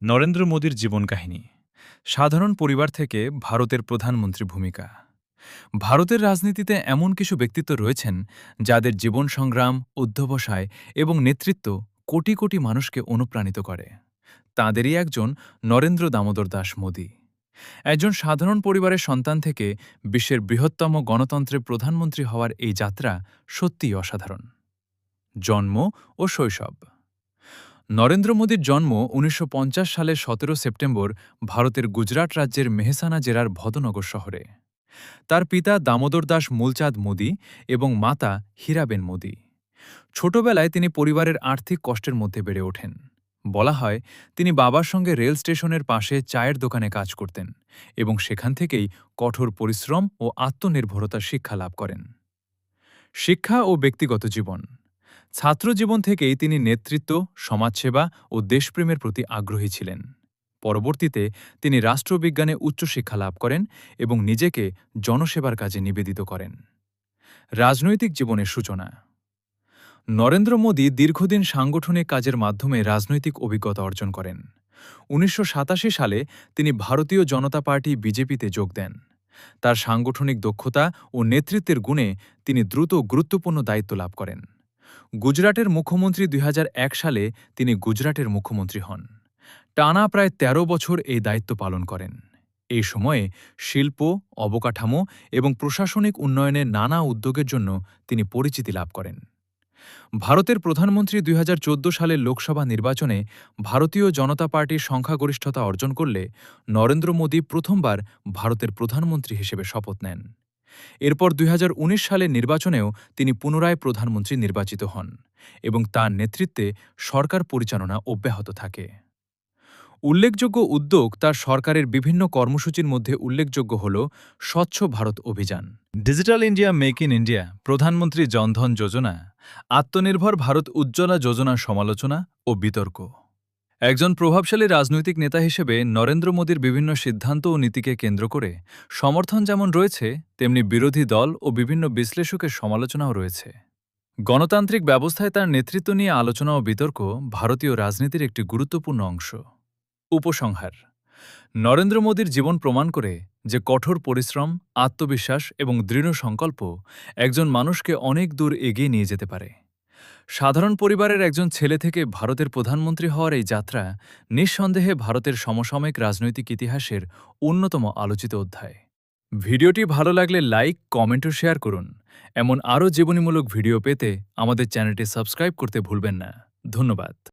নরেন্দ্র মোদীর জীবন কাহিনী। সাধারণ পরিবার থেকে ভারতের প্রধানমন্ত্রী ভূমিকা। ভারতের রাজনীতিতে এমন কিছু ব্যক্তিত্ব রয়েছেন যাদের জীবন সংগ্রাম, অধ্যবসায় এবং নেতৃত্ব কোটি কোটি মানুষকে অনুপ্রাণিত করে। তাঁদেরই একজন নরেন্দ্র দামোদর দাস মোদী। একজন সাধারণ পরিবারের সন্তান থেকে বিশ্বের বৃহত্তম গণতন্ত্রের প্রধানমন্ত্রী হওয়ার এই যাত্রা সত্যিই অসাধারণ। জন্ম ও শৈশব। নরেন্দ্র মোদীর জন্ম ১৯৫০ সালের ১৭ সেপ্টেম্বর ভারতের গুজরাট রাজ্যের মেহসানা জেলার ভদনগর শহরে। তার পিতা দামোদর দাস মূলচাঁদ মোদী এবং মাতা হীরাবেন মোদী। ছোটবেলায় তিনি পরিবারের আর্থিক কষ্টের মধ্যে বেড়ে ওঠেন। বলা হয় তিনি বাবার সঙ্গে রেল স্টেশনের পাশে চায়ের দোকানে কাজ করতেন এবং সেখান থেকেই কঠোর পরিশ্রম ও আত্মনির্ভরতার শিক্ষা লাভ করেন। শিক্ষা ও ব্যক্তিগত জীবন। ছাত্রজীবন থেকেই তিনি নেতৃত্ব, সমাজসেবা ও দেশপ্রেমের প্রতি আগ্রহী ছিলেন। পরবর্তীতে তিনি রাষ্ট্রবিজ্ঞানে উচ্চশিক্ষা লাভ করেন এবং নিজেকে জনসেবার কাজে নিবেদিত করেন। রাজনৈতিক জীবনের সূচনা। নরেন্দ্র মোদী দীর্ঘদিন সাংগঠনিক কাজের মাধ্যমে রাজনৈতিক অভিজ্ঞতা অর্জন করেন। ১৯৮৭ সালে তিনি ভারতীয় জনতা পার্টি বিজেপিতে যোগ দেন। তার সাংগঠনিক দক্ষতা ও নেতৃত্বের গুণে তিনি দ্রুত গুরুত্বপূর্ণ দায়িত্ব লাভ করেন। গুজরাটের মুখ্যমন্ত্রী ২০০১ সালে তিনি গুজরাটের মুখ্যমন্ত্রী হন। টানা প্রায় ১৩ বছর এই দায়িত্ব পালন করেন। এই সময়ে শিল্প, অবকাঠামো এবং প্রশাসনিক উন্নয়নের নানা উদ্যোগের জন্য তিনি পরিচিতি লাভ করেন। ভারতের প্রধানমন্ত্রী ২০১৪ সালের লোকসভা নির্বাচনে ভারতীয় জনতা পার্টির সংখ্যাগরিষ্ঠতা অর্জন করলে নরেন্দ্র মোদী প্রথমবার ভারতের প্রধানমন্ত্রী হিসেবে শপথ নেন। এরপর ২০১৯ সালের নির্বাচনেও তিনি পুনরায় প্রধানমন্ত্রী নির্বাচিত হন এবং তাঁর নেতৃত্বে সরকার পরিচালনা অব্যাহত থাকে। উল্লেখযোগ্য উদ্যোগ তার সরকারের বিভিন্ন কর্মসূচির মধ্যে উল্লেখযোগ্য হল স্বচ্ছ ভারত অভিযান, digital India make in India, প্রধানমন্ত্রী জনধন যোজনা, আত্মনির্ভর ভারত উজ্জ্বলা যোজনার সমালোচনা ও বিতর্ক। একজন প্রভাবশালী রাজনৈতিক নেতা হিসেবে নরেন্দ্র মোদীর বিভিন্ন সিদ্ধান্ত ও নীতিকে কেন্দ্র করে সমর্থন যেমন রয়েছে, তেমনি বিরোধী দল ও বিভিন্ন বিশ্লেষকের সমালোচনাও রয়েছে। গণতান্ত্রিক ব্যবস্থায় তার নেতৃত্ব নিয়ে আলোচনা ও বিতর্ক ভারতীয় রাজনীতির একটি গুরুত্বপূর্ণ অংশ। উপসংহার: নরেন্দ্র মোদীর জীবন প্রমাণ করে যে কঠোর পরিশ্রম, আত্মবিশ্বাস এবং দৃঢ় সংকল্প একজন মানুষকে অনেক দূর এগিয়ে নিয়ে যেতে পারে। সাধারণ পরিবারের একজন ছেলে থেকে ভারতের প্রধানমন্ত্রী হওয়ার এই যাত্রা নিঃসন্দেহে ভারতের সমসাময়িক রাজনৈতিক ইতিহাসের অন্যতম আলোচিত অধ্যায়। ভিডিওটি ভালো লাগলে লাইক, কমেন্ট ও শেয়ার করুন। এমন আরও জীবনীমূলক ভিডিও পেতে আমাদের চ্যানেলটি সাবস্ক্রাইব করতে ভুলবেন না। ধন্যবাদ।